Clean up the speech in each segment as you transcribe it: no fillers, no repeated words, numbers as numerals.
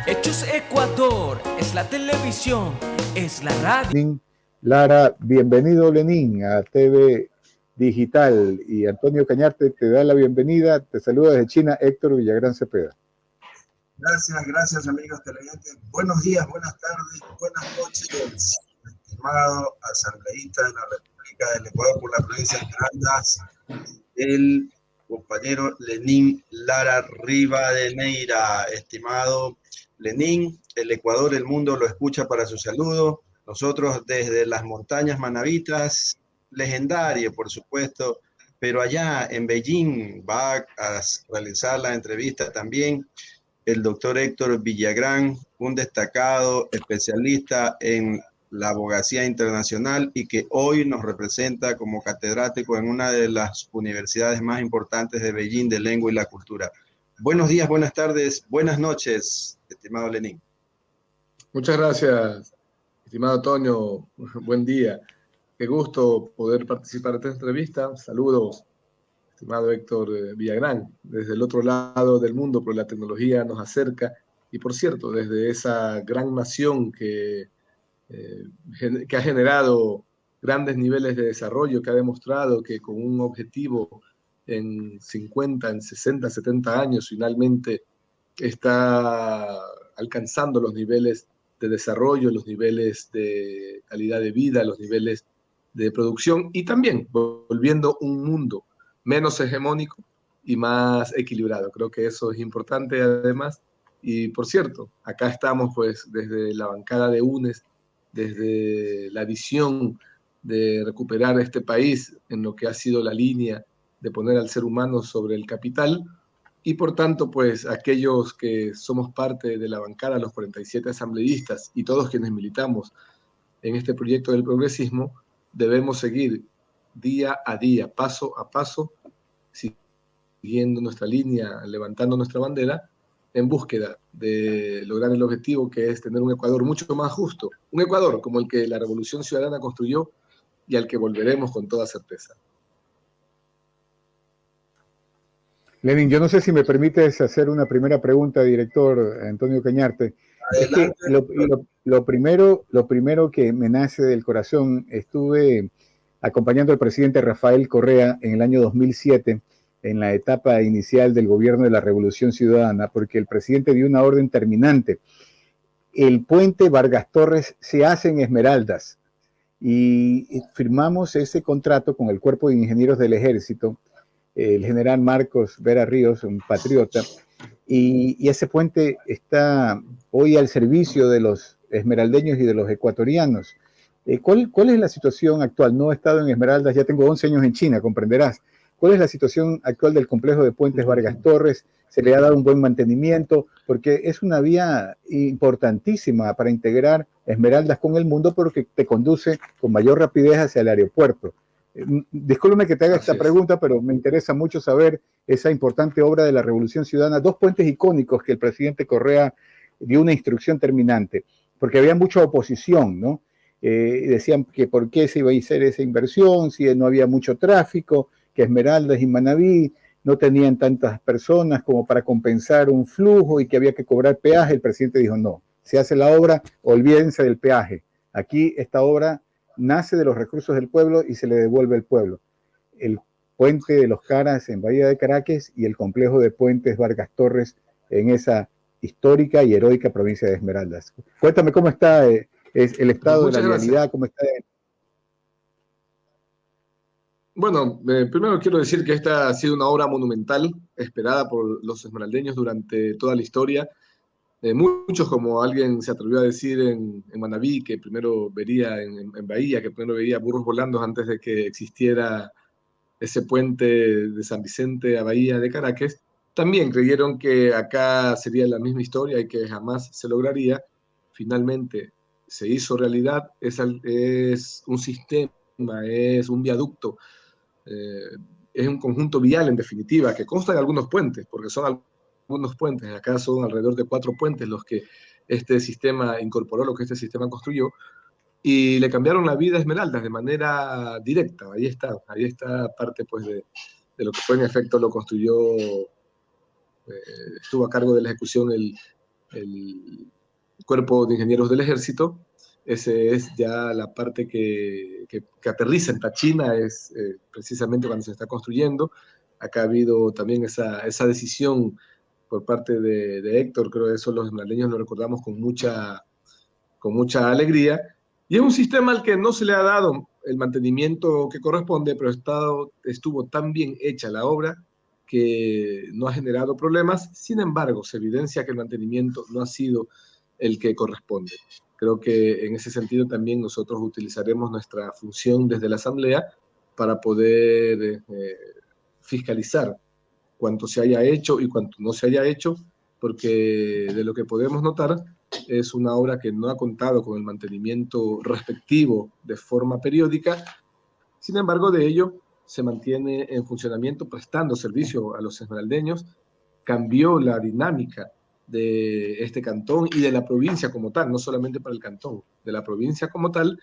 Hechos Ecuador, es la televisión, es la radio. Lara, bienvenido Lenín a TV Digital, y Antonio Cañarte te da la bienvenida. Te saluda desde China Héctor Villagrán Cepeda. Gracias amigos televidentes. Buenos días, buenas tardes, buenas noches, estimado asambleísta de la República del Ecuador por la provincia de Esmeraldas, el compañero Lenín Lara Rivadeneira. Estimado Lenín, el Ecuador, el mundo lo escucha para su saludo. Nosotros desde las montañas manabitas, legendario por supuesto, pero allá en Beijing va a realizar la entrevista también el doctor Héctor Villagrán, un destacado especialista en la abogacía internacional y que hoy nos representa como catedrático en una de las universidades más importantes de Beijing de lengua y la cultura. Buenos días, buenas tardes, buenas noches, estimado Lenín. Muchas gracias, estimado Toño. Buen día. Qué gusto poder participar de esta entrevista. Saludos, estimado Héctor Villagrán, desde el otro lado del mundo, pero la tecnología nos acerca. Y por cierto, desde esa gran nación que ha generado grandes niveles de desarrollo, que ha demostrado que con un objetivo en 50, en 60, 70 años, finalmente está alcanzando los niveles de desarrollo, los niveles de calidad de vida, los niveles de producción y también volviendo un mundo menos hegemónico y más equilibrado. Creo que eso es importante además. Y por cierto, acá estamos pues desde la bancada de UNES, desde la visión de recuperar este país en lo que ha sido la línea de poner al ser humano sobre el capital. Y por tanto, pues aquellos que somos parte de la bancada, los 47 asambleístas y todos quienes militamos en este proyecto del progresismo, debemos seguir día a día, paso a paso, siguiendo nuestra línea, levantando nuestra bandera, en búsqueda de lograr el objetivo que es tener un Ecuador mucho más justo, un Ecuador como el que la Revolución Ciudadana construyó y al que volveremos con toda certeza. Lenín, yo no sé si me permites hacer una primera pregunta, director Antonio Cañarte. Adelante. Es que lo primero que me nace del corazón, estuve acompañando al presidente Rafael Correa en el año 2007, en la etapa inicial del gobierno de la Revolución Ciudadana, porque el presidente dio una orden terminante. El puente Vargas Torres se hace en Esmeraldas y firmamos ese contrato con el Cuerpo de Ingenieros del Ejército, el general Marcos Vera Ríos, un patriota, y ese puente está hoy al servicio de los esmeraldeños y de los ecuatorianos. ¿Cuál es la situación actual? No he estado en Esmeraldas, ya tengo 11 años en China, comprenderás. ¿Cuál es la situación actual del complejo de puentes Vargas Torres? ¿Se le ha dado un buen mantenimiento? Porque es una vía importantísima para integrar Esmeraldas con el mundo, porque te conduce con mayor rapidez hacia el aeropuerto. Discúlpeme que te haga esta pregunta, pero me interesa mucho saber esa importante obra de la Revolución Ciudadana, dos puentes icónicos que el presidente Correa dio una instrucción terminante, porque había mucha oposición, ¿no? Decían que por qué se iba a hacer esa inversión, si no había mucho tráfico, que Esmeraldas y Manabí no tenían tantas personas como para compensar un flujo y que había que cobrar peaje. El presidente dijo, no, se hace la obra, olvídense del peaje. Aquí esta obra nace de los recursos del pueblo y se le devuelve al pueblo. El puente de los Caras en Bahía de Caracas y el complejo de puentes Vargas Torres en esa histórica y heroica provincia de Esmeraldas. Cuéntame cómo está el estado de la vialidad, cómo está. Bueno, primero quiero decir que esta ha sido una obra monumental, esperada por los esmeraldeños durante toda la historia. Muchos, como alguien se atrevió a decir en Manabí, que primero vería en Bahía, que primero veía burros volando antes de que existiera ese puente de San Vicente a Bahía de Caracas, también creyeron que acá sería la misma historia y que jamás se lograría. Finalmente se hizo realidad, es un sistema, es un viaducto, es un conjunto vial en definitiva, que consta de algunos puentes, porque son algunos puentes, acá son alrededor de 4 puentes los que este sistema incorporó, lo que este sistema construyó, y le cambiaron la vida a Esmeraldas de manera directa. Ahí está parte pues de lo que fue en efecto lo construyó, estuvo a cargo de la ejecución el el Cuerpo de Ingenieros del Ejército. Esa es ya la parte que aterriza en Tachina, es precisamente cuando se está construyendo. Acá ha habido también esa decisión por parte de Héctor, creo que eso los esmeraldeños lo recordamos con mucha alegría, y es un sistema al que no se le ha dado el mantenimiento que corresponde, pero estuvo tan bien hecha la obra que no ha generado problemas. Sin embargo, se evidencia que el mantenimiento no ha sido el que corresponde. Creo que en ese sentido también nosotros utilizaremos nuestra función desde la Asamblea para poder fiscalizar cuánto se haya hecho y cuánto no se haya hecho, porque de lo que podemos notar es una obra que no ha contado con el mantenimiento respectivo de forma periódica. Sin embargo, de ello se mantiene en funcionamiento, prestando servicio a los esmeraldeños. Cambió la dinámica de este cantón y de la provincia como tal, no solamente para el cantón, de la provincia como tal,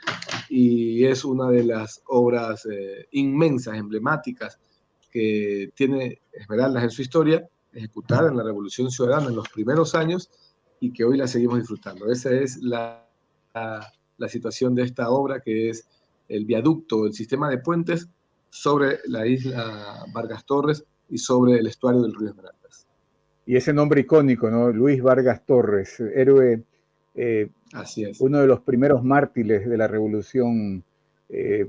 y es una de las obras inmensas, emblemáticas, que tiene Esmeraldas en su historia, ejecutada en la Revolución Ciudadana en los primeros años, y que hoy la seguimos disfrutando. Esa es la situación de esta obra, que es el viaducto, el sistema de puentes sobre la isla Vargas Torres y sobre el estuario del río Esmeraldas. Y ese nombre icónico, ¿no? Luis Vargas Torres, héroe, así es, uno de los primeros mártires de la Revolución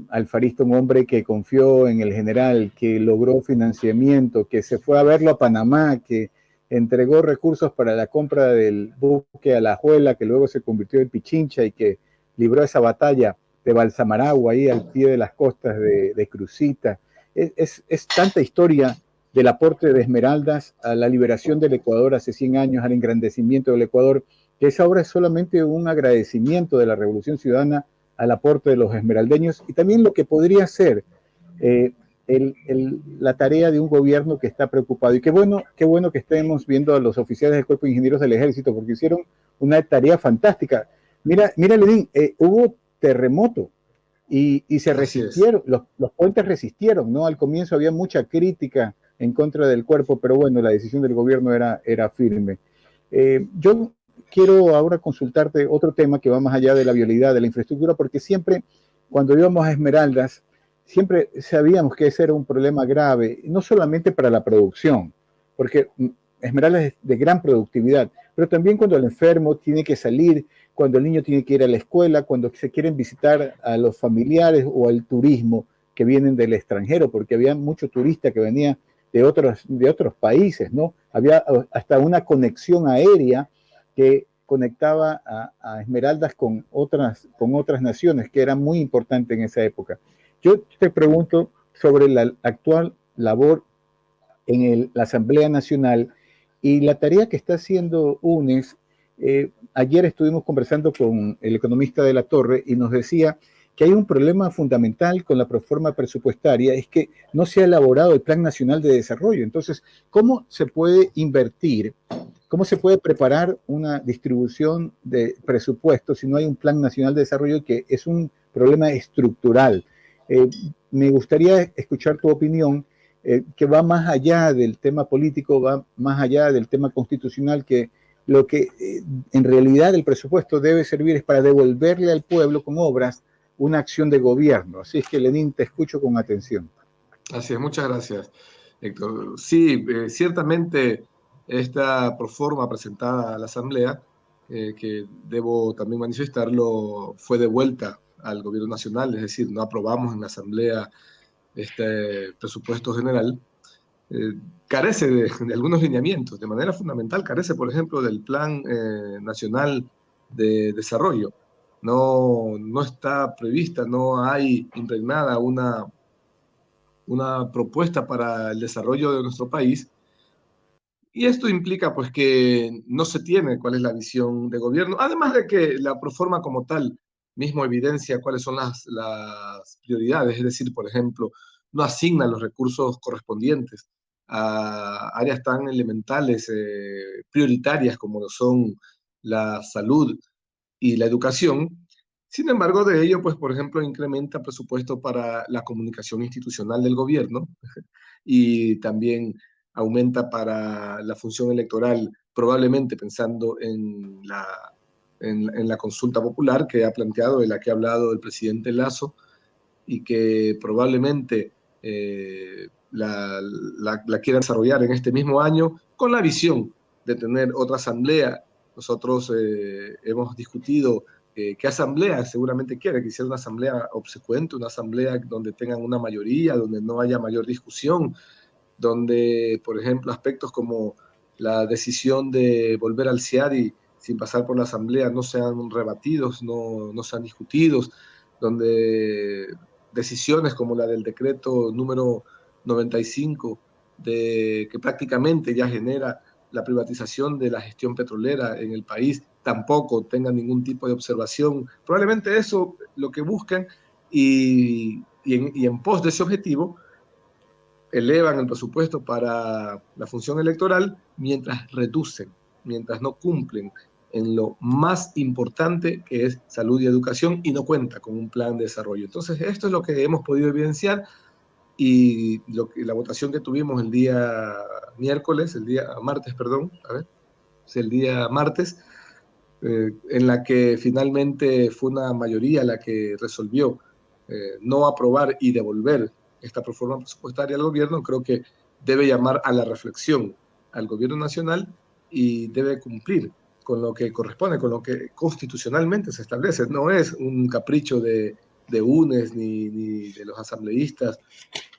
alfarista, un hombre que confió en el general, que logró financiamiento, que se fue a verlo a Panamá, que entregó recursos para la compra del buque Alajuela, que luego se convirtió en Pichincha, y que libró esa batalla de Balsamaragua, ahí al pie de las costas de Crucita. Es tanta historia del aporte de Esmeraldas a la liberación del Ecuador hace 100 años, al engrandecimiento del Ecuador, que esa obra es solamente un agradecimiento de la Revolución Ciudadana al aporte de los esmeraldeños, y también lo que podría ser la tarea de un gobierno que está preocupado. Y qué bueno que estemos viendo a los oficiales del Cuerpo de Ingenieros del Ejército, porque hicieron una tarea fantástica. Mira, Lenín, hubo terremoto y se resistieron, los puentes resistieron, ¿no? Al comienzo había mucha crítica en contra del cuerpo, pero bueno, la decisión del gobierno era firme. Yo quiero ahora consultarte otro tema que va más allá de la vialidad, de la infraestructura, porque siempre, cuando íbamos a Esmeraldas, siempre sabíamos que ese era un problema grave, no solamente para la producción, porque Esmeraldas es de gran productividad, pero también cuando el enfermo tiene que salir, cuando el niño tiene que ir a la escuela, cuando se quieren visitar a los familiares o al turismo que vienen del extranjero, porque había mucho turista que venía de otros países, ¿no? Había hasta una conexión aérea que conectaba a Esmeraldas con otras naciones, que era muy importante en esa época. Yo te pregunto sobre la actual labor en la Asamblea Nacional y la tarea que está haciendo UNES. Ayer estuvimos conversando con el economista de la Torre y nos decía que hay un problema fundamental con la reforma presupuestaria, es que no se ha elaborado el Plan Nacional de Desarrollo. Entonces, ¿cómo se puede invertir? ¿Cómo se puede preparar una distribución de presupuestos si no hay un Plan Nacional de Desarrollo, que es un problema estructural? Me gustaría escuchar tu opinión, que va más allá del tema político, va más allá del tema constitucional, que lo que en realidad el presupuesto debe servir es para devolverle al pueblo con obras una acción de gobierno. Así es que, Lenín, te escucho con atención. Así es, muchas gracias, Héctor. Sí, ciertamente esta proforma presentada a la Asamblea, que debo también manifestarlo, fue devuelta al Gobierno Nacional, es decir, no aprobamos en la Asamblea este presupuesto general. Carece de algunos lineamientos, de manera fundamental carece, por ejemplo, del Plan Nacional de Desarrollo. No está prevista, no hay impregnada una propuesta para el desarrollo de nuestro país, y esto implica pues que no se tiene cuál es la visión de gobierno, además de que la proforma como tal mismo evidencia cuáles son las prioridades, es decir, por ejemplo, no asigna los recursos correspondientes a áreas tan elementales, prioritarias como lo son la salud y la educación. Sin embargo, de ello, pues, por ejemplo, incrementa presupuesto para la comunicación institucional del gobierno y también aumenta para la función electoral probablemente pensando en la consulta popular que ha planteado, de la que ha hablado el presidente Lasso, y que probablemente la quiera desarrollar en este mismo año con la visión de tener otra asamblea. Nosotros hemos discutido qué asamblea seguramente quiere, que sea una asamblea obsecuente, una asamblea donde tengan una mayoría, donde no haya mayor discusión, donde, por ejemplo, aspectos como la decisión de volver al CIADI sin pasar por la asamblea no sean rebatidos, no sean discutidos, donde decisiones como la del decreto número 95, que prácticamente ya genera la privatización de la gestión petrolera en el país, tampoco tengan ningún tipo de observación. Probablemente eso lo que buscan, y en pos de ese objetivo elevan el presupuesto para la función electoral mientras reducen, mientras no cumplen en lo más importante, que es salud y educación, y no cuenta con un plan de desarrollo. Entonces, esto es lo que hemos podido evidenciar, y la votación que tuvimos el día martes, en la que finalmente fue una mayoría la que resolvió no aprobar y devolver esta proforma presupuestaria al gobierno. Creo que debe llamar a la reflexión al gobierno nacional y debe cumplir con lo que corresponde, con lo que constitucionalmente se establece. No es un capricho de UNES ni de los asambleístas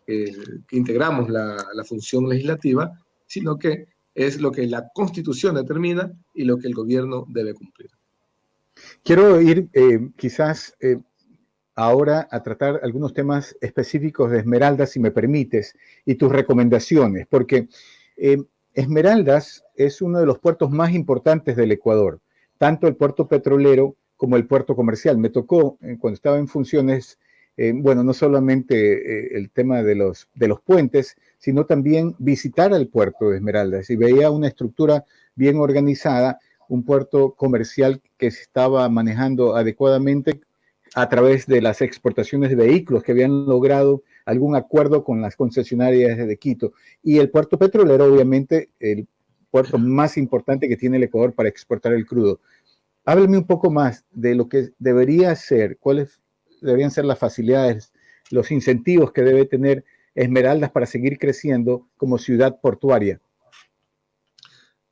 que integramos la función legislativa, sino que es lo que la Constitución determina y lo que el gobierno debe cumplir. Quiero ir quizás ahora a tratar algunos temas específicos de Esmeraldas, si me permites, y tus recomendaciones, porque Esmeraldas es uno de los puertos más importantes del Ecuador, tanto el puerto petrolero como el puerto comercial. Me tocó, cuando estaba en funciones, bueno, no solamente el tema de los puentes, sino también visitar el puerto de Esmeraldas, y veía una estructura bien organizada, un puerto comercial que se estaba manejando adecuadamente a través de las exportaciones de vehículos que habían logrado algún acuerdo con las concesionarias de Quito. Y el puerto petrolero, obviamente, el puerto más importante que tiene el Ecuador para exportar el crudo. Háblame un poco más de lo que debería ser, cuáles deberían ser las facilidades, los incentivos que debe tener Esmeraldas para seguir creciendo como ciudad portuaria.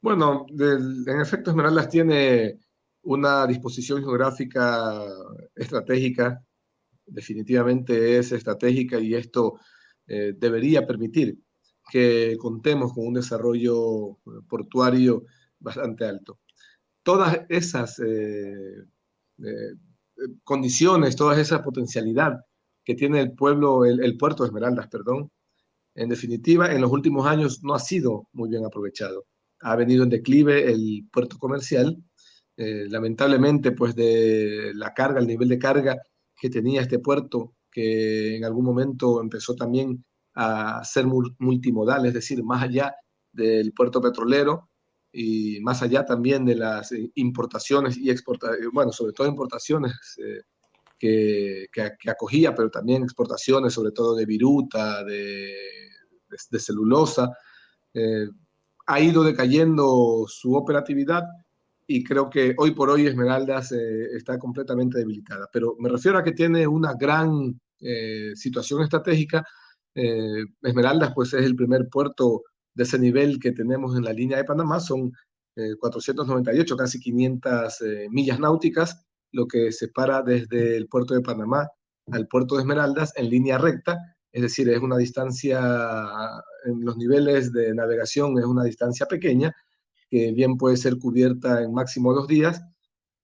Bueno, en efecto, Esmeraldas tiene una disposición geográfica estratégica, definitivamente es estratégica, y esto debería permitir que contemos con un desarrollo portuario bastante alto. Todas esas condiciones, toda esa potencialidad que tiene el puerto de Esmeraldas, perdón, en definitiva, en los últimos años no ha sido muy bien aprovechado. Ha venido en declive el puerto comercial, lamentablemente, pues de la carga, el nivel de carga que tenía este puerto, que en algún momento empezó también a ser multimodal, es decir, más allá del puerto petrolero y más allá también de las importaciones y exportaciones, bueno, sobre todo importaciones que acogía, pero también exportaciones, sobre todo de viruta, de celulosa. Ha ido decayendo su operatividad, y creo que hoy por hoy Esmeraldas está completamente debilitada. Pero me refiero a que tiene una gran situación estratégica. Esmeraldas, pues, es el primer puerto de ese nivel que tenemos en la línea de Panamá. Son 498, casi 500 millas náuticas, lo que separa desde el puerto de Panamá al puerto de Esmeraldas en línea recta. Es decir, es una distancia, en los niveles de navegación, es una distancia pequeña, que bien puede ser cubierta en máximo 2 días,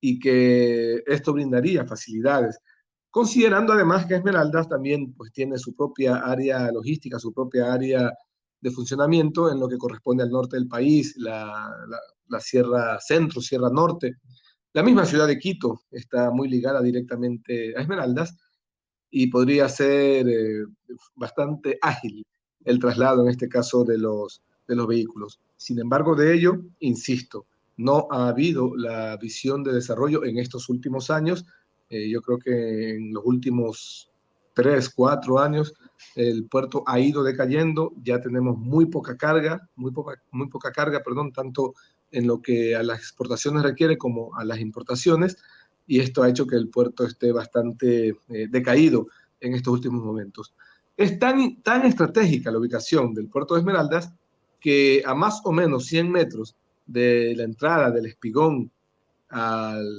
y que esto brindaría facilidades, considerando además que Esmeraldas también, pues, tiene su propia área logística, su propia área de funcionamiento en lo que corresponde al norte del país, la Sierra Centro, Sierra Norte. La misma ciudad de Quito está muy ligada directamente a Esmeraldas, y podría ser bastante ágil el traslado, en este caso, de los vehículos. Sin embargo, de ello, insisto, no ha habido la visión de desarrollo en estos últimos años. Yo creo que en los últimos 3, 4 años el puerto ha ido decayendo. Ya tenemos muy poca carga, tanto en lo que a las exportaciones requiere como a las importaciones, y esto ha hecho que el puerto esté bastante decaído en estos últimos momentos. Es tan estratégica la ubicación del puerto de Esmeraldas que a más o menos 100 metros de la entrada del Espigón al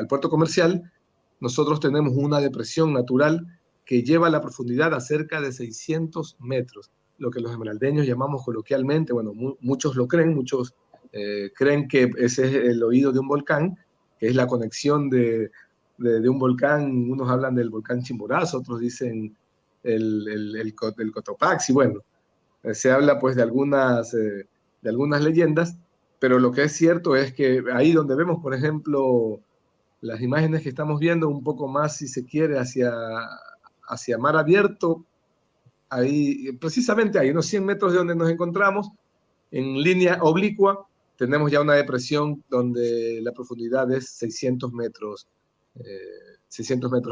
puerto comercial, nosotros tenemos una depresión natural que lleva la profundidad a cerca de 600 metros, lo que los esmeraldeños llamamos coloquialmente, bueno, muchos lo creen, muchos creen que ese es el oído de un volcán, que es la conexión de un volcán. Unos hablan del volcán Chimborazo, otros dicen el Cotopaxi. Bueno, se habla pues de algunas leyendas, pero lo que es cierto es que ahí donde vemos, por ejemplo, las imágenes que estamos viendo, un poco más, si se quiere, hacia mar abierto, ahí, precisamente ahí, unos 100 metros de donde nos encontramos, en línea oblicua, tenemos ya una depresión donde la profundidad es 600 metros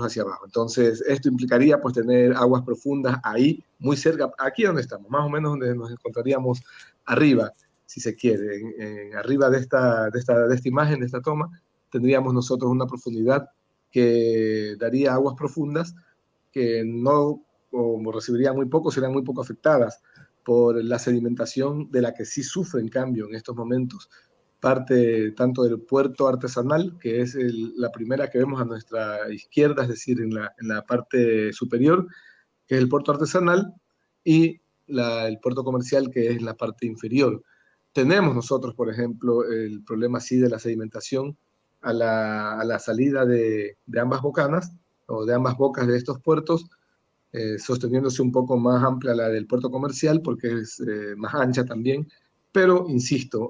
hacia abajo. Entonces, esto implicaría pues tener aguas profundas ahí, muy cerca, aquí donde estamos, más o menos donde nos encontraríamos arriba, si se quiere, arriba de esta imagen, de esta toma, tendríamos nosotros una profundidad que daría aguas profundas que no, o recibirían muy poco, serían muy poco afectadas por la sedimentación de la que sí sufre, en cambio, en estos momentos, parte tanto del puerto artesanal, que es la primera que vemos a nuestra izquierda, es decir, en la parte superior, que es el puerto artesanal, y el puerto comercial, que es la parte inferior. Tenemos nosotros, por ejemplo, el problema sí de la sedimentación a la salida de ambas bocanas, o de ambas bocas de estos puertos, sosteniéndose un poco más amplia la del puerto comercial, porque es más ancha también, pero, insisto,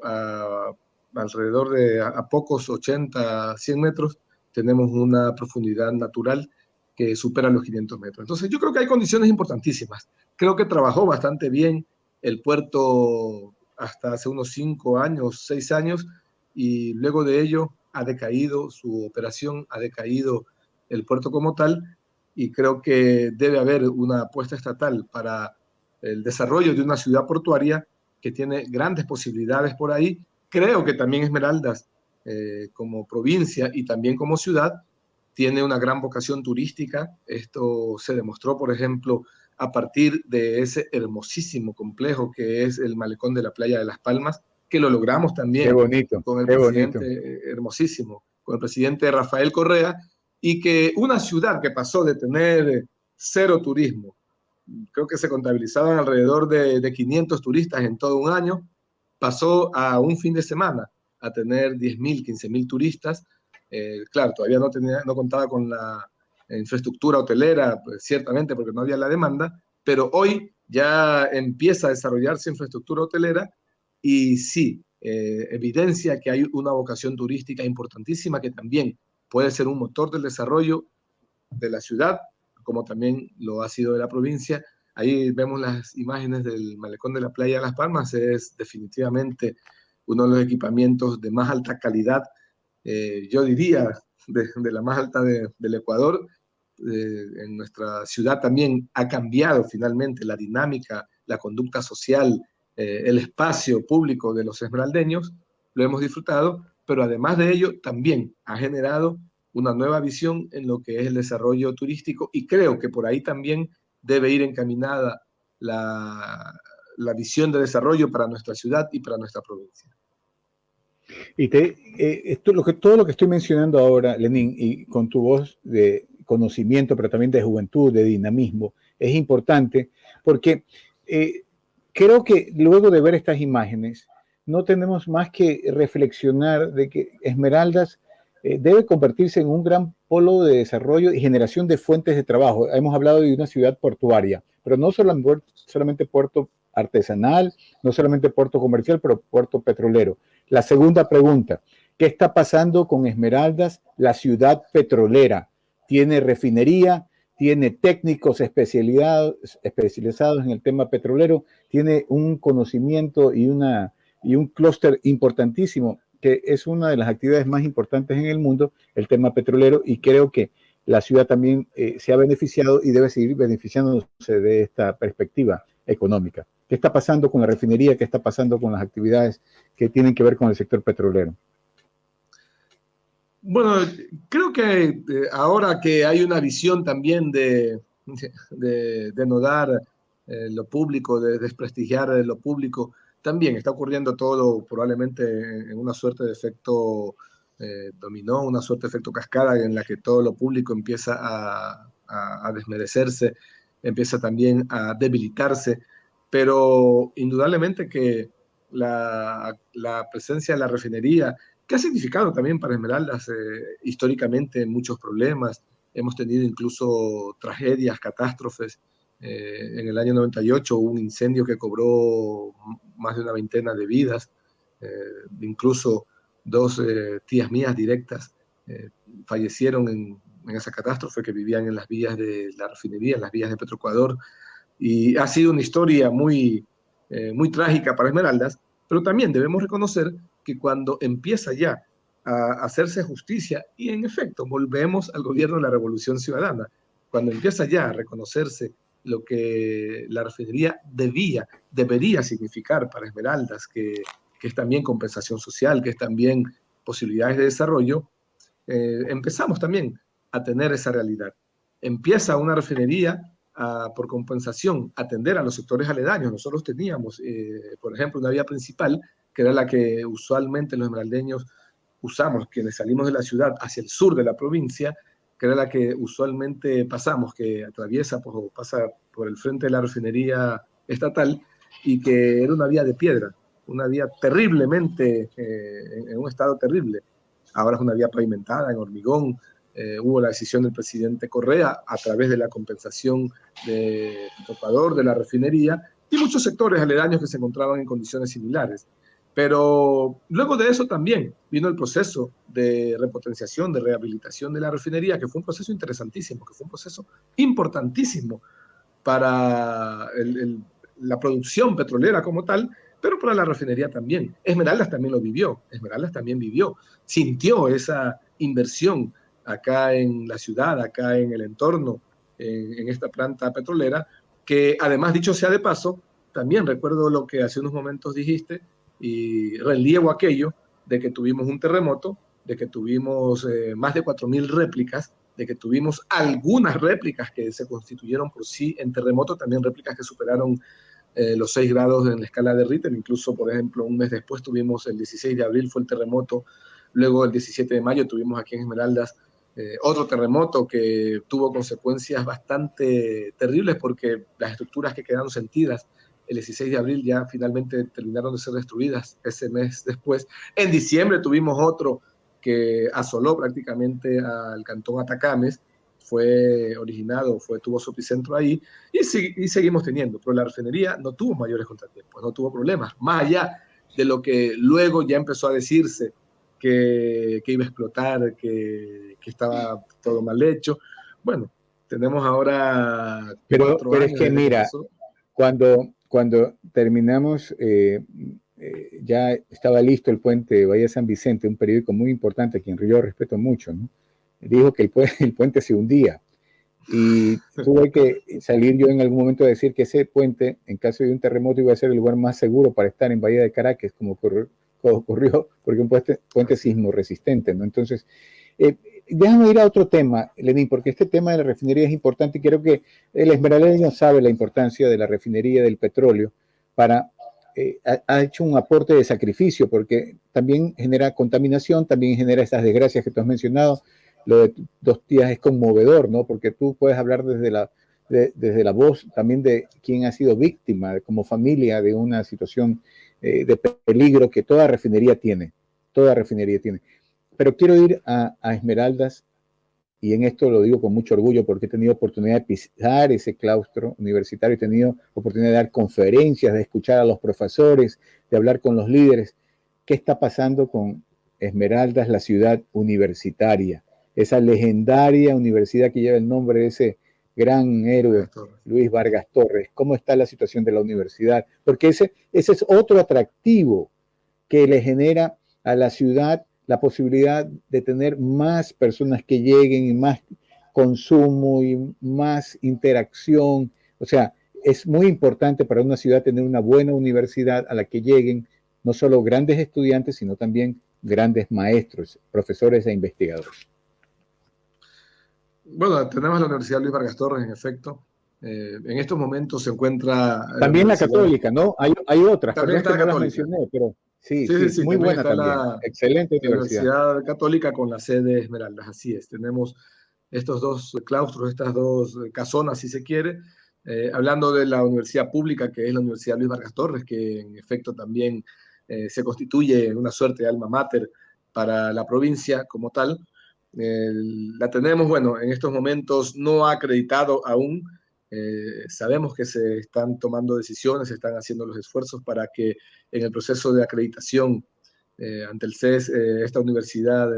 alrededor de a pocos 80, 100 metros, tenemos una profundidad natural que supera los 500 metros. Entonces, yo creo que hay condiciones importantísimas. Creo que trabajó bastante bien el puerto hasta hace unos 5 años, 6 años, y luego de ello ha decaído su operación, ha decaído el puerto como tal, y creo que debe haber una apuesta estatal para el desarrollo de una ciudad portuaria que tiene grandes posibilidades por ahí. Creo que también Esmeraldas, como provincia y también como ciudad, tiene una gran vocación turística. Esto se demostró, por ejemplo, a partir de ese hermosísimo complejo que es el malecón de la playa de Las Palmas, que lo logramos también con el presidente, hermosísimo, con el presidente Rafael Correa, y que una ciudad que pasó de tener 0 turismo, creo que se contabilizaban alrededor de 500 turistas en todo un año, pasó a un fin de semana a tener 10.000, 15.000 turistas. Claro, todavía no contaba con la infraestructura hotelera, pues, ciertamente porque no había la demanda, pero hoy ya empieza a desarrollarse infraestructura hotelera y sí, evidencia que hay una vocación turística importantísima que también puede ser un motor del desarrollo de la ciudad, como también lo ha sido de la provincia. Ahí vemos las imágenes del malecón de la playa de Las Palmas. Es definitivamente uno de los equipamientos de más alta calidad, yo diría, de la más alta del Ecuador. En nuestra ciudad también ha cambiado finalmente la dinámica, la conducta social, el espacio público de los esmeraldeños. Lo hemos disfrutado, pero además de ello también ha generado una nueva visión en lo que es el desarrollo turístico, y creo que por ahí también debe ir encaminada la visión de desarrollo para nuestra ciudad y para nuestra provincia. Y todo lo que estoy mencionando ahora, Lenín, y con tu voz de conocimiento, pero también de juventud, de dinamismo, es importante porque creo que luego de ver estas imágenes, no tenemos más que reflexionar de que Esmeraldas debe convertirse en un gran polo de desarrollo y generación de fuentes de trabajo. Hemos hablado de una ciudad portuaria, pero no solamente puerto artesanal, no solamente puerto comercial, pero puerto petrolero. La segunda pregunta, ¿qué está pasando con Esmeraldas, la ciudad petrolera? ¿Tiene refinería? ¿Tiene técnicos especializados en el tema petrolero? ¿Tiene un conocimiento y un clúster importantísimo, que es una de las actividades más importantes en el mundo, el tema petrolero? Y creo que la ciudad también se ha beneficiado y debe seguir beneficiándose de esta perspectiva. económica. ¿Qué está pasando con la refinería? ¿Qué está pasando con las actividades que tienen que ver con el sector petrolero? Bueno, creo que ahora que hay una visión también de no dar lo público, de desprestigiar lo público, también está ocurriendo todo probablemente en una suerte de efecto dominó, una suerte de efecto cascada en la que todo lo público empieza a desmerecerse, empieza también a debilitarse, pero indudablemente que la presencia de la refinería, que ha significado también para Esmeraldas históricamente muchos problemas. Hemos tenido incluso tragedias, catástrofes. En el año 98 hubo un incendio que cobró más de una veintena de vidas. Incluso dos tías mías directas fallecieron en esa catástrofe, que vivían en las vías de la refinería, en las vías de Petroecuador. Y ha sido una historia muy trágica para Esmeraldas, pero también debemos reconocer que cuando empieza ya a hacerse justicia, y en efecto volvemos al gobierno de la Revolución Ciudadana, cuando empieza ya a reconocerse lo que la refinería debería significar para Esmeraldas, que es también compensación social, que es también posibilidades de desarrollo, empezamos también a tener esa realidad. Empieza una refinería por compensación, atender a los sectores aledaños. Nosotros teníamos, por ejemplo, una vía principal, que era la que usualmente los esmeraldeños usamos, quienes salimos de la ciudad hacia el sur de la provincia, que era la que usualmente pasamos, que atraviesa, pues, pasa por el frente de la refinería estatal, y que era una vía de piedra, una vía terriblemente, en un estado terrible. Ahora es una vía pavimentada, en hormigón. Hubo la decisión del presidente Correa a través de la compensación de Ecuador, de la refinería, y muchos sectores aledaños que se encontraban en condiciones similares. Pero luego de eso también vino el proceso de repotenciación, de rehabilitación de la refinería, que fue un proceso interesantísimo, que fue un proceso importantísimo para la producción petrolera como tal, pero para la refinería también. Esmeraldas también lo vivió, Esmeraldas también vivió, sintió esa inversión acá en la ciudad, acá en el entorno, en esta planta petrolera, que además, dicho sea de paso, también recuerdo lo que hace unos momentos dijiste, y relievo aquello de que tuvimos un terremoto, de que tuvimos más de 4.000 réplicas, de que tuvimos algunas réplicas que se constituyeron por sí en terremoto, también réplicas que superaron los 6 grados en la escala de Richter. Incluso, por ejemplo, un mes después tuvimos el 16 de abril, fue el terremoto. Luego el 17 de mayo tuvimos aquí en Esmeraldas otro terremoto que tuvo consecuencias bastante terribles, porque las estructuras que quedaron sentidas el 16 de abril ya finalmente terminaron de ser destruidas ese mes después. En diciembre tuvimos otro que asoló prácticamente al cantón Atacames, tuvo su epicentro ahí, y seguimos teniendo, pero la refinería no tuvo mayores contratiempos, no tuvo problemas, más allá de lo que luego ya empezó a decirse que iba a explotar, que estaba todo mal hecho. Bueno, tenemos ahora pero es que mira, cuando terminamos, ya estaba listo el puente Bahía San Vicente, un periódico muy importante a quien yo respeto mucho, ¿no? Dijo que el puente se hundía, y tuve que salir yo en algún momento a decir que ese puente, en caso de un terremoto, iba a ser el lugar más seguro para estar en Bahía de Caracas, como ocurrió, porque un puente sismo resistente, ¿no? Entonces, déjame ir a otro tema, Lenín, porque este tema de la refinería es importante, y creo que el esmeraldeño sabe la importancia de la refinería del petróleo para... ha hecho un aporte de sacrificio, porque también genera contaminación, también genera esas desgracias que tú has mencionado. Lo de 2 tías es conmovedor, ¿no? Porque tú puedes hablar desde la voz también de quien ha sido víctima, como familia, de una situación de peligro que toda refinería tiene. Pero quiero ir a Esmeraldas, y en esto lo digo con mucho orgullo, porque he tenido oportunidad de pisar ese claustro universitario, he tenido oportunidad de dar conferencias, de escuchar a los profesores, de hablar con los líderes. ¿Qué está pasando con Esmeraldas, la ciudad universitaria? Esa legendaria universidad que lleva el nombre de ese gran héroe, Luis Vargas Torres. ¿Cómo está la situación de la universidad? Porque ese es otro atractivo que le genera a la ciudad la posibilidad de tener más personas que lleguen, y más consumo y más interacción. O sea, es muy importante para una ciudad tener una buena universidad a la que lleguen no solo grandes estudiantes, sino también grandes maestros, profesores e investigadores. Bueno, tenemos la Universidad Luis Vargas Torres, en efecto. En estos momentos se encuentra... También la católica, ¿no? Hay otras, también está perdón que la no las católica. mencioné, pero sí, Sí, muy también buena está también. la Excelente universidad. Universidad Católica con la sede Esmeraldas, así es. Tenemos estos dos claustros, estas dos casonas, si se quiere. Hablando de la universidad pública, que es la Universidad Luis Vargas Torres, que en efecto también se constituye en una suerte de alma mater para la provincia como tal. La tenemos, bueno, en estos momentos no ha acreditado aún. Sabemos que se están tomando decisiones, se están haciendo los esfuerzos para que en el proceso de acreditación ante el CES, esta universidad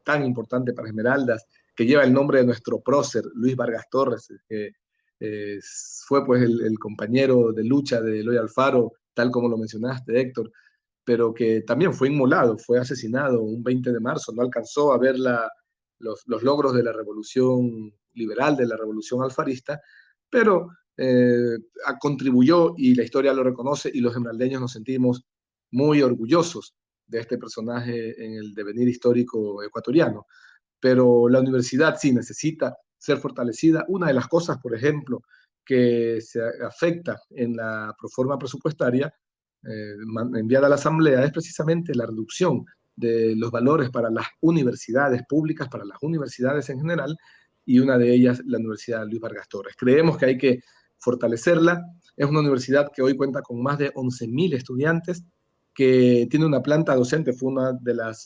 tan importante para Esmeraldas, que lleva el nombre de nuestro prócer, Luis Vargas Torres, que fue pues el compañero de lucha de Eloy Alfaro, tal como lo mencionaste, Héctor, pero que también fue inmolado, fue asesinado un 20 de marzo, no alcanzó a ver los logros de la revolución liberal, de la revolución alfarista, pero contribuyó y la historia lo reconoce y los esmeraldeños nos sentimos muy orgullosos de este personaje en el devenir histórico ecuatoriano. Pero la universidad sí necesita ser fortalecida. Una de las cosas, por ejemplo, que se afecta en la proforma presupuestaria enviada a la Asamblea es precisamente la reducción de los valores para las universidades públicas, para las universidades en general, y una de ellas la Universidad Luis Vargas Torres. Creemos que hay que fortalecerla. Es una universidad que hoy cuenta con más de 11.000 estudiantes, que tiene una planta docente, fue una de las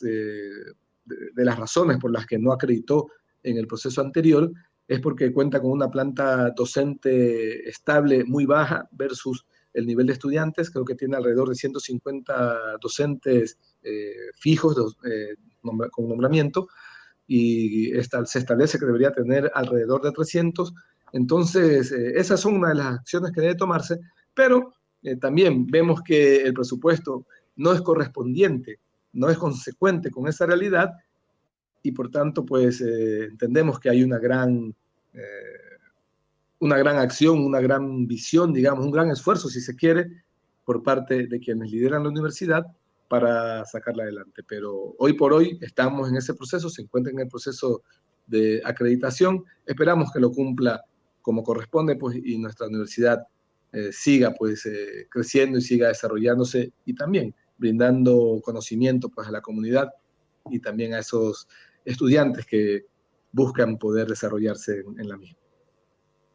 razones por las que no acreditó en el proceso anterior, es porque cuenta con una planta docente estable muy baja versus el nivel de estudiantes. Creo que tiene alrededor de 150 docentes fijos con nombramiento, y se establece que debería tener alrededor de 300. Entonces, esas son una de las acciones que debe tomarse, pero también vemos que el presupuesto no es correspondiente, no es consecuente con esa realidad, y por tanto, pues entendemos que hay una gran acción, una gran visión, digamos, un gran esfuerzo, si se quiere, por parte de quienes lideran la universidad para sacarla adelante. Pero hoy por hoy estamos en ese proceso, se encuentra en el proceso de acreditación. Esperamos que lo cumpla como corresponde, pues, y nuestra universidad siga pues creciendo y siga desarrollándose, y también brindando conocimiento pues a la comunidad y también a esos estudiantes que buscan poder desarrollarse en la misma.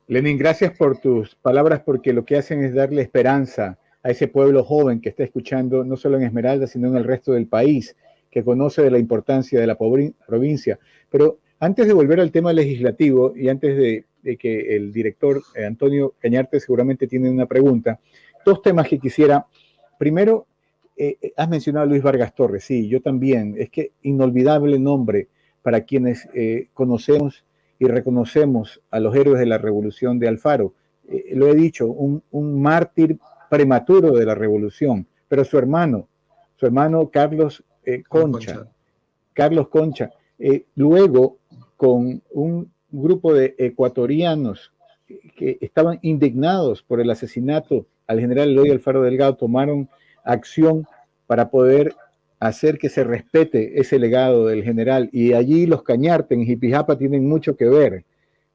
Lenin, gracias por tus palabras, porque lo que hacen es darle esperanza a ese pueblo joven que está escuchando, no solo en Esmeralda, sino en el resto del país, que conoce de la importancia de la provincia. Pero antes de volver al tema legislativo y antes de que el director Antonio Cañarte seguramente tiene una pregunta, dos temas que quisiera. Primero, has mencionado a Luis Vargas Torres. Sí, yo también. Es que inolvidable nombre para quienes conocemos y reconocemos a los héroes de la revolución de Alfaro. Lo he dicho, un mártir prematuro de la revolución, pero su hermano Carlos Concha, luego con un grupo de ecuatorianos que estaban indignados por el asesinato al general Eloy Alfaro Delgado, tomaron acción para poder hacer que se respete ese legado del general, y allí los Cañarte en Jipijapa tienen mucho que ver.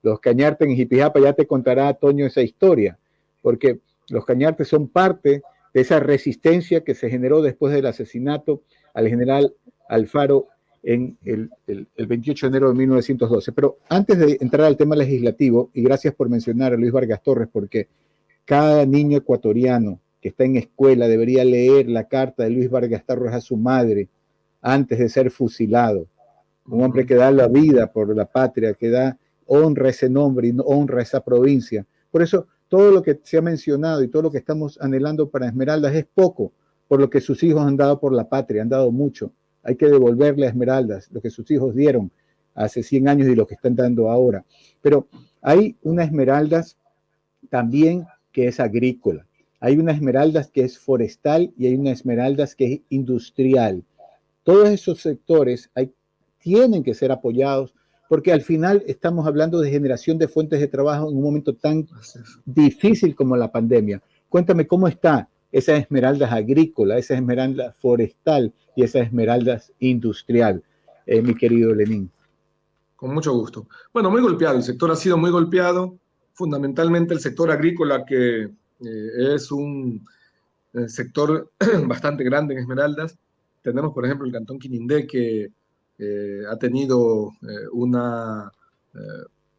Los Cañarte en Jipijapa, ya te contará Toño esa historia, porque los Cañarte son parte de esa resistencia que se generó después del asesinato al general Alfaro en el 28 de enero de 1912. Pero antes de entrar al tema legislativo, y gracias por mencionar a Luis Vargas Torres, porque cada niño ecuatoriano que está en escuela debería leer la carta de Luis Vargas Torres a su madre antes de ser fusilado. Un hombre que da la vida por la patria, que da honra a ese nombre y honra a esa provincia. Por eso, todo lo que se ha mencionado y todo lo que estamos anhelando para Esmeraldas es poco, por lo que sus hijos han dado por la patria, han dado mucho. Hay que devolverle a Esmeraldas lo que sus hijos dieron hace 100 años y lo que están dando ahora. Pero hay una Esmeraldas también que es agrícola. Hay una Esmeraldas que es forestal y hay una Esmeraldas que es industrial. Todos esos sectores tienen que ser apoyados porque al final estamos hablando de generación de fuentes de trabajo en un momento tan difícil como la pandemia. Cuéntame cómo está esas esmeraldas agrícolas, esas esmeraldas forestal y esas esmeraldas industrial, mi querido Lenín. Con mucho gusto. Bueno, muy golpeado, el sector ha sido muy golpeado, fundamentalmente el sector agrícola, que es un sector bastante grande en Esmeraldas. Tenemos, por ejemplo, el Cantón Quinindé, que ha tenido una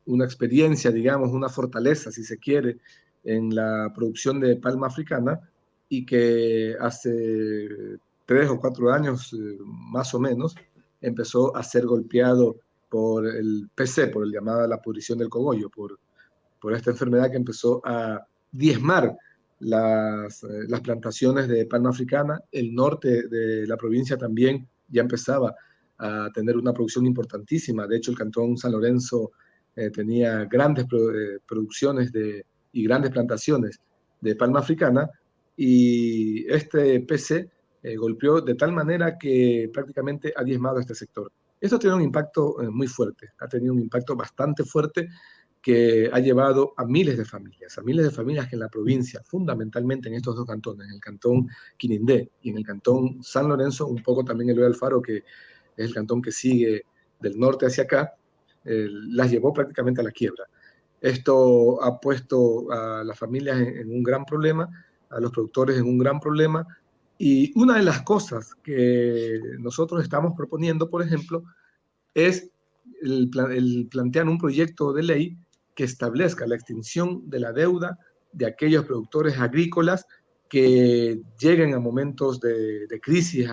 experiencia, digamos, una fortaleza, si se quiere, en la producción de palma africana, y que hace 3 o 4 años, más o menos, empezó a ser golpeado por el PC, por el llamado la pudrición del cogollo, por esta enfermedad que empezó a diezmar las plantaciones de palma africana. El norte de la provincia también ya empezaba a tener una producción importantísima. De hecho, el Cantón San Lorenzo tenía grandes producciones y grandes plantaciones de palma africana, y este PC golpeó de tal manera que prácticamente ha diezmado este sector. Esto tiene un impacto muy fuerte, ha tenido un impacto bastante fuerte que ha llevado a miles de familias que en la provincia, fundamentalmente en estos dos cantones, en el Cantón Quinindé y en el Cantón San Lorenzo, un poco también Eloy Alfaro, que es el cantón que sigue del norte hacia acá, las llevó prácticamente a la quiebra. Esto ha puesto a las familias en un gran problema, a los productores en un gran problema, y una de las cosas que nosotros estamos proponiendo, por ejemplo, es el plantear un proyecto de ley que establezca la extinción de la deuda de aquellos productores agrícolas que lleguen a momentos de crisis,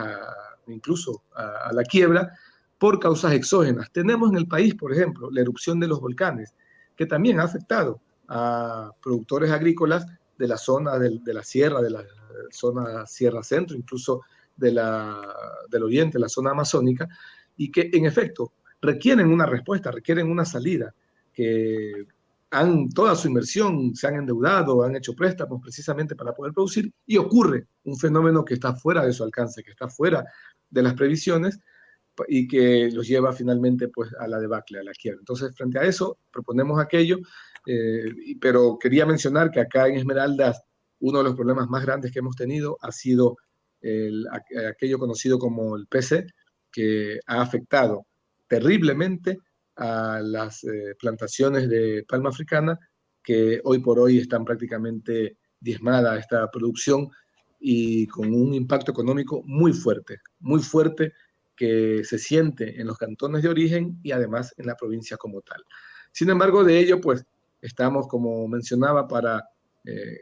incluso a la quiebra, por causas exógenas. Tenemos en el país, por ejemplo, la erupción de los volcanes, que también ha afectado a productores agrícolas de la zona de la sierra, de la zona Sierra Centro, incluso del oriente, la zona amazónica, y que en efecto requieren una respuesta, requieren una salida, que toda su inversión se han endeudado, han hecho préstamos precisamente para poder producir, y ocurre un fenómeno que está fuera de su alcance, que está fuera de las previsiones, y que los lleva finalmente pues a la debacle, a la quiebra. Entonces, frente a eso, proponemos aquello, pero quería mencionar que acá en Esmeraldas uno de los problemas más grandes que hemos tenido ha sido aquello conocido como el PC, que ha afectado terriblemente a las plantaciones de palma africana, que hoy por hoy están prácticamente diezmada esta producción, y con un impacto económico muy fuerte que se siente en los cantones de origen y además en la provincia como tal. Sin embargo, de ello, pues, estamos, como mencionaba,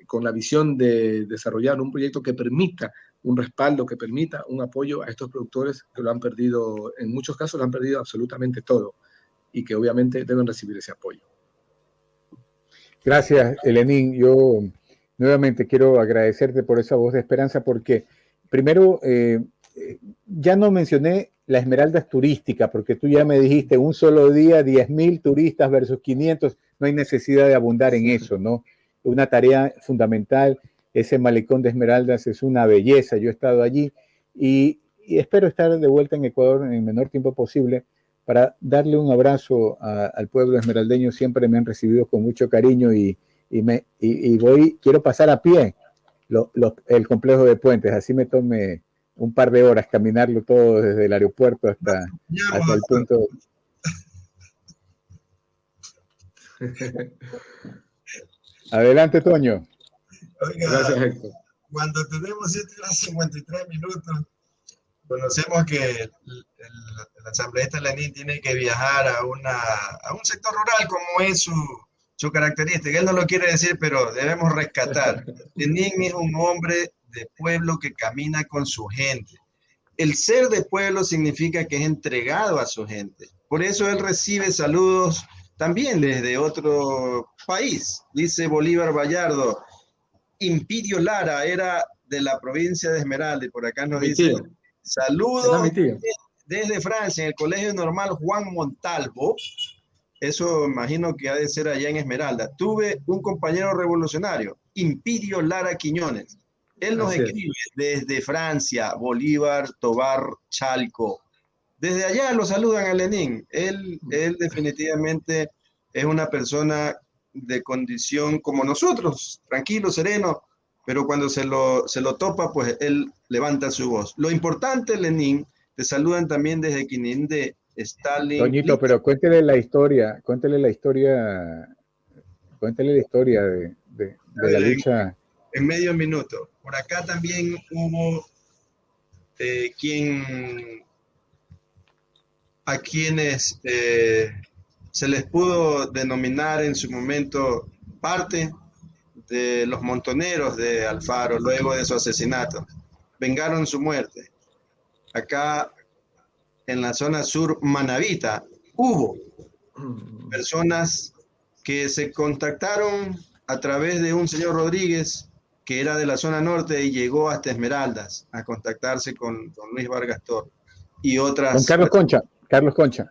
con la visión de desarrollar un proyecto que permita un respaldo, que permita un apoyo a estos productores que lo han perdido, en muchos casos lo han perdido absolutamente todo, y que obviamente deben recibir ese apoyo. Gracias, Lenín. Yo nuevamente quiero agradecerte por esa voz de esperanza, porque primero, ya no mencioné la Esmeraldas turística, porque tú ya me dijiste un solo día 10.000 turistas versus 500, no hay necesidad de abundar en eso, ¿no? Una tarea fundamental, ese malecón de Esmeraldas es una belleza, yo he estado allí y espero estar de vuelta en Ecuador en el menor tiempo posible para darle un abrazo al pueblo esmeraldeño. Siempre me han recibido con mucho cariño y quiero pasar a pie el complejo de Puentes, así me tome un par de horas caminarlo todo desde el aeropuerto hasta el punto. Adelante, Toño. Oiga, gracias, Héctor. Cuando tenemos 7 horas 53 minutos, conocemos que el asambleísta Lenín tiene que viajar a un sector rural, como es su característica. Él no lo quiere decir, pero debemos rescatar. Lenín es un hombre de pueblo que camina con su gente. El ser de pueblo significa que es entregado a su gente. Por eso él recibe saludos también desde otro país. Dice Bolívar Vallardo, Impidio Lara era de la provincia de Esmeralda, y por acá nos dice, saludos desde Francia, en el Colegio Normal Juan Montalvo. Eso imagino que ha de ser allá en Esmeralda. Tuve un compañero revolucionario, Impidio Lara Quiñones. Él nos escribe desde Francia, Bolívar Tobar Chalco. Desde allá lo saludan a Lenín. Él definitivamente es una persona de condición como nosotros, tranquilo, sereno, pero cuando se lo topa, pues él levanta su voz. Lo importante, Lenín, te saludan también desde Quinindé, Stalin. Toñito, pero cuéntele la historia de la lucha. En medio minuto. Por acá también hubo a quienes se les pudo denominar en su momento parte de los montoneros de Alfaro luego de su asesinato. Vengaron su muerte. Acá en la zona sur manabita hubo personas que se contactaron a través de un señor Rodríguez que era de la zona norte y llegó hasta Esmeraldas a contactarse con Luis Vargas Torres y otras. Con Carlos Concha. Carlos Concha.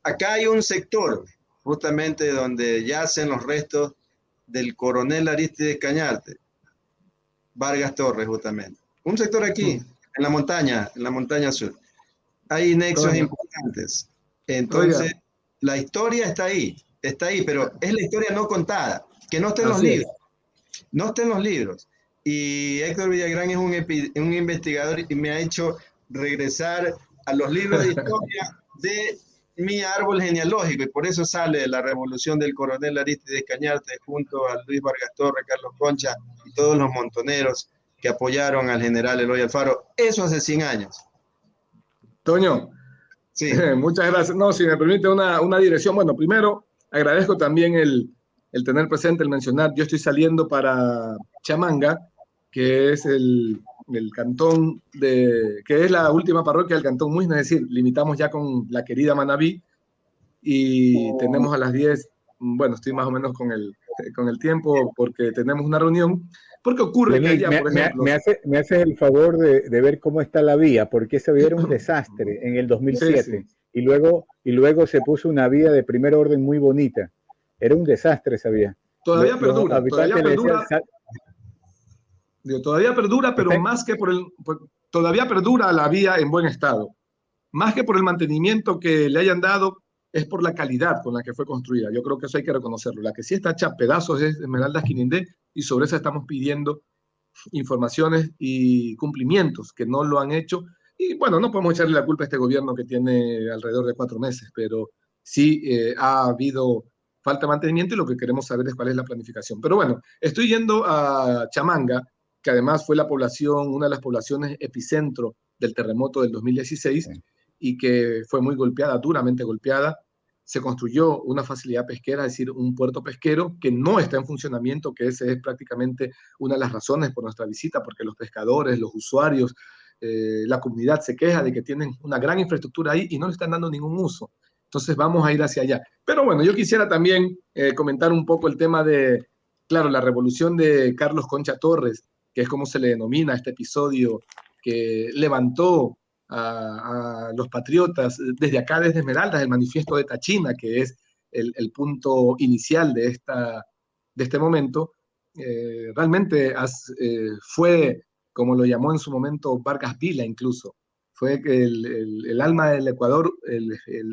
Acá hay un sector justamente donde yacen los restos del coronel Aristides Cañarte, Vargas Torres justamente. Un sector aquí, en la montaña sur. Hay nexos importantes. Entonces, la historia está ahí, pero es la historia no contada, que no está en los libros. No está en los libros. Y Héctor Villagrán es un investigador y me ha hecho regresar a los libros de historia de mi árbol genealógico, y por eso sale la revolución del coronel Aristides Cañarte junto a Luis Vargas Torres, Carlos Concha y todos los montoneros que apoyaron al general Eloy Alfaro. Eso hace 100 años. Toño, sí. Muchas gracias. No, si me permite una dirección. Bueno, primero agradezco también el tener presente, el mencionar. Yo estoy saliendo para Chamanga, que es el cantón que es la última parroquia del cantón Muisna, es decir, limitamos ya con la querida Manabí y tenemos a las 10, bueno, estoy más o menos con el tiempo porque tenemos una reunión, porque ocurre Lenín, que allá, por ejemplo... me haces el favor de ver cómo está la vía, porque esa vía era un desastre en el 2007, sí. Y luego se puso una vía de primer orden muy bonita, era un desastre esa vía. Todavía perdura, pero más que todavía perdura la vía en buen estado. Más que por el mantenimiento que le hayan dado, es por la calidad con la que fue construida. Yo creo que eso hay que reconocerlo. La que sí está hecha a pedazos es Esmeraldas Quinindé, y sobre esa estamos pidiendo informaciones y cumplimientos que no lo han hecho. Y bueno, no podemos echarle la culpa a este gobierno que tiene alrededor de 4 meses, pero sí ha habido falta de mantenimiento y lo que queremos saber es cuál es la planificación. Pero bueno, estoy yendo a Chamanga, que además fue una de las poblaciones epicentro del terremoto del 2016, sí, y que fue muy golpeada, duramente golpeada. Se construyó una facilidad pesquera, es decir, un puerto pesquero que no está en funcionamiento, que esa es prácticamente una de las razones por nuestra visita, porque los pescadores, los usuarios, la comunidad se queja de que tienen una gran infraestructura ahí y no le están dando ningún uso. Entonces vamos a ir hacia allá. Pero bueno, yo quisiera también comentar un poco el tema de, claro, la revolución de Carlos Concha Torres, que es como se le denomina este episodio que levantó a los patriotas desde acá, desde Esmeraldas, el manifiesto de Tachina, que es el punto inicial de este momento. Realmente fue, como lo llamó en su momento Vargas Vila incluso, fue que el alma del Ecuador,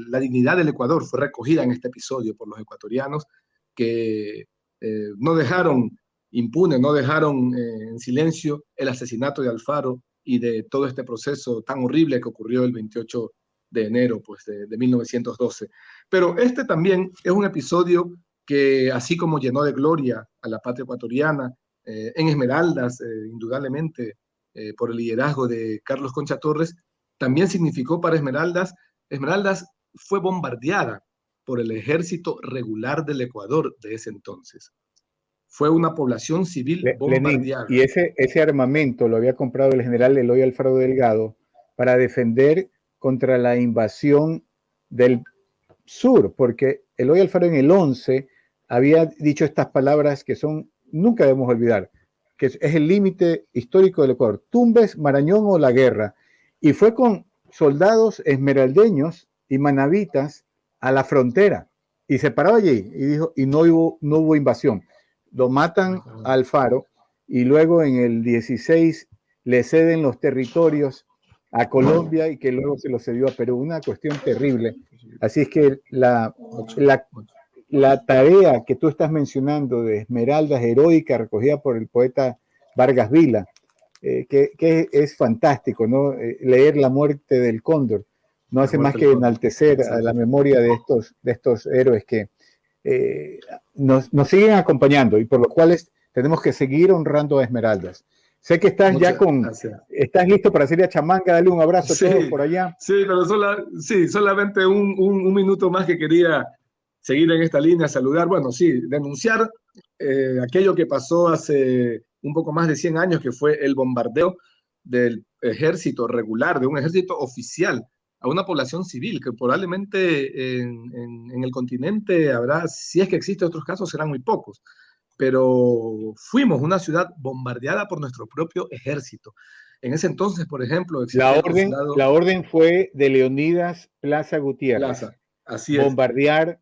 la dignidad del Ecuador fue recogida en este episodio por los ecuatorianos que no dejaron impune, no dejaron en silencio el asesinato de Alfaro y de todo este proceso tan horrible que ocurrió el 28 de enero pues, de 1912. Pero este también es un episodio que, así como llenó de gloria a la patria ecuatoriana, en Esmeraldas, indudablemente, por el liderazgo de Carlos Concha Torres, también significó para Esmeraldas fue bombardeada por el ejército regular del Ecuador de ese entonces. Fue una población civil bombardeada. Lenín, y ese armamento lo había comprado el general Eloy Alfaro Delgado para defender contra la invasión del sur, porque Eloy Alfaro en el 11 había dicho estas palabras que nunca debemos olvidar, que es el límite histórico del Ecuador: Tumbes, Marañón o la guerra. Y fue con soldados esmeraldeños y manavitas a la frontera y se paró allí y dijo, y no hubo invasión. Lo matan a Alfaro y luego en el 16 le ceden los territorios a Colombia y que luego se lo cedió a Perú. Una cuestión terrible. Así es que la tarea que tú estás mencionando de Esmeraldas heroica recogida por el poeta Vargas Vila, que es fantástico, ¿no? Leer La muerte del cóndor no hace más que enaltecer a la memoria de estos héroes que nos siguen acompañando y por los cuales tenemos que seguir honrando a Esmeraldas. Sé que estás estás listo para salir a Chamanga. Dale un abrazo a todos por allá. Sí, pero solamente un minuto más que quería seguir en esta línea, saludar, bueno, sí, denunciar aquello que pasó hace un poco más de 100 años, que fue el bombardeo del ejército regular, de un ejército oficial, a una población civil, que probablemente en el continente habrá, si es que existen otros casos, serán muy pocos, pero fuimos una ciudad bombardeada por nuestro propio ejército. En ese entonces, por ejemplo, la orden fue de Leonidas Plaza Gutiérrez. Así es. Bombardear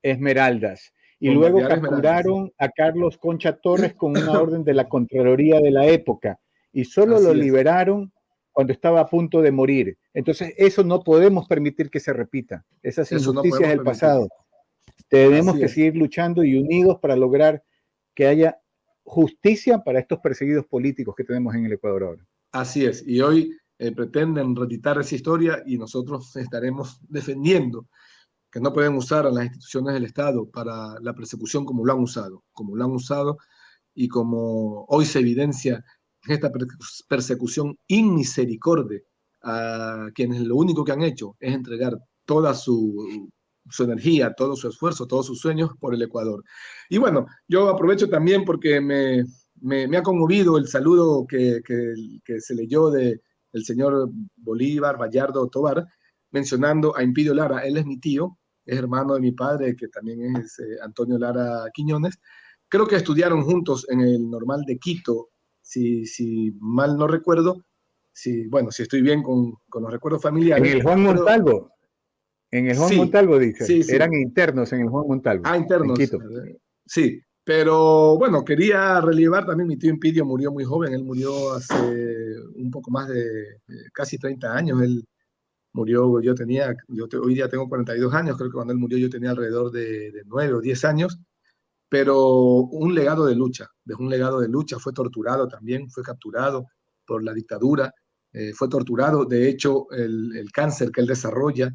Esmeraldas. Y luego capturaron a Carlos Concha Torres con una orden de la Contraloría de la época. Y solo lo liberaron cuando estaba a punto de morir. Entonces, eso no podemos permitir que se repita. Esas injusticias del pasado. Tenemos que seguir luchando y unidos para lograr que haya justicia para estos perseguidos políticos que tenemos en el Ecuador ahora. Así es. Y hoy pretenden reeditar esa historia y nosotros estaremos defendiendo que no pueden usar a las instituciones del Estado para la persecución como lo han usado y como hoy se evidencia esta persecución inmisericordia a quienes lo único que han hecho es entregar toda su energía, todo su esfuerzo, todos sus sueños por el Ecuador. Y bueno, yo aprovecho también porque me ha conmovido el saludo que se leyó del señor Bolívar Vallardo Tovar, mencionando a Impidio Lara. Él es mi tío, es hermano de mi padre, que también es Antonio Lara Quiñones. Creo que estudiaron juntos en el Normal de Quito, si mal no recuerdo. Si estoy bien con los recuerdos familiares. En el Juan Montalvo. En el Juan Montalvo, dice. Sí. Eran internos en el Juan Montalvo. Internos. En Quito. Sí, pero bueno, quería relevar también, mi tío Impidio murió muy joven. Él murió hace un poco más de casi 30 años. Él murió, hoy día tengo 42 años, creo que cuando él murió yo tenía alrededor de 9 o 10 años, pero un legado de lucha, dejó un legado de lucha, fue torturado también, fue capturado por la dictadura, fue torturado, de hecho el cáncer que él desarrolla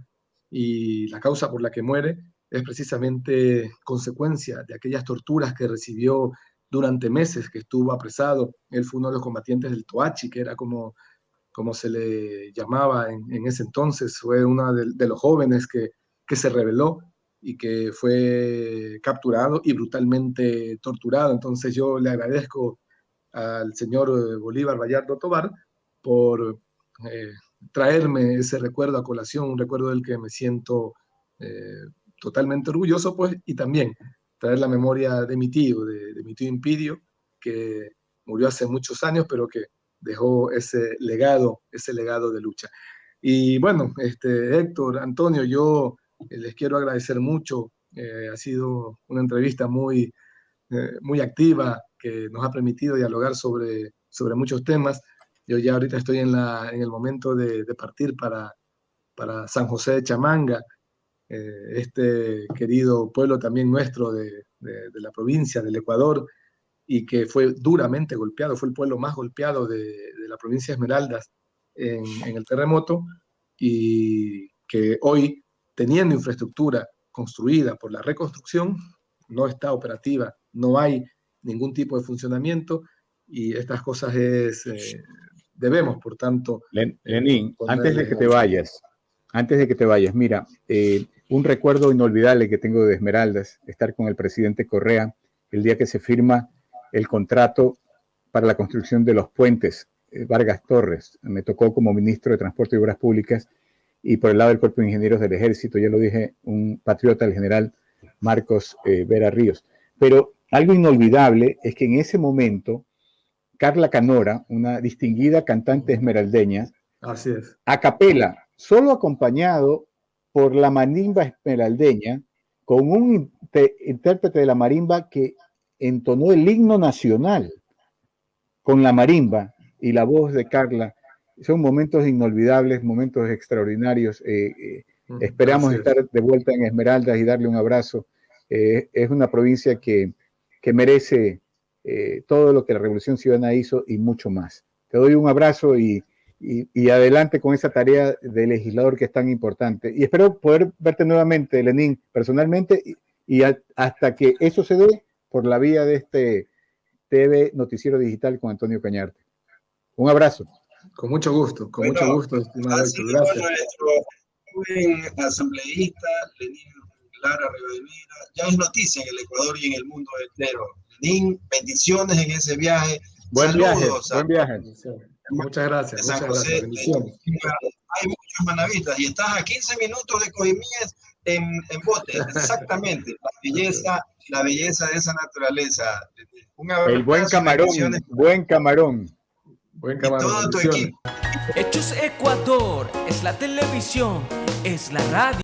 y la causa por la que muere es precisamente consecuencia de aquellas torturas que recibió durante meses que estuvo apresado. Él fue uno de los combatientes del Toachi, que era como se le llamaba en ese entonces, fue uno de los jóvenes que se rebeló y que fue capturado y brutalmente torturado. Entonces yo le agradezco al señor Bolívar Vallardo Tovar por traerme ese recuerdo a colación, un recuerdo del que me siento totalmente orgulloso, pues, y también traer la memoria de mi tío Impidio, que murió hace muchos años, pero que dejó ese legado de lucha. Y bueno, Héctor, Antonio, yo les quiero agradecer mucho. Ha sido una entrevista muy activa que nos ha permitido dialogar sobre muchos temas. Yo ya ahorita estoy en el momento de partir para San José de Chamanga, este querido pueblo también nuestro de la provincia del Ecuador, y que fue duramente golpeado, fue el pueblo más golpeado de la provincia de Esmeraldas en el terremoto, y que hoy, teniendo infraestructura construida por la reconstrucción, no está operativa, no hay ningún tipo de funcionamiento, y estas cosas debemos, por tanto... Lenín, antes de que te vayas, mira, un recuerdo inolvidable que tengo de Esmeraldas, estar con el presidente Correa el día que se firma el contrato para la construcción de los puentes Vargas Torres. Me tocó como ministro de Transporte y Obras Públicas, y por el lado del Cuerpo de Ingenieros del Ejército, ya lo dije, un patriota, el general Marcos Vera Ríos. Pero algo inolvidable es que en ese momento Carla Canora, una distinguida cantante esmeraldeña, así es, a capela, solo acompañado por la marimba esmeraldeña, con un intérprete de la marimba que entonó el himno nacional con la marimba y la voz de Carla, son momentos inolvidables, momentos extraordinarios. Esperamos estar de vuelta en Esmeraldas y darle un abrazo. Es una provincia que merece todo lo que la Revolución Ciudadana hizo y mucho más. Te doy un abrazo y adelante con esa tarea de legislador que es tan importante. Y espero poder verte nuevamente, Lenín, personalmente, y hasta que eso se dé por la vía de este TV Noticiero Digital con Antonio Cañarte. Un abrazo. Con mucho gusto, estimado Héctor. Gracias. Nuestro joven asambleísta, Lenín Lara Rivadeneira, ya es noticia en el Ecuador y en el mundo entero. Lenín, bendiciones en ese viaje. Buen Saludos. Buen viaje. Muchas gracias. San José, bendiciones. Hay muchos manavistas y estás a 15 minutos de Coimíes en bote. Exactamente. La belleza de esa naturaleza. Un abrazo, el buen camarón. Buen camarón. Buen camarón. Todo tu equipo. Hechos Ecuador, es la televisión, es la radio.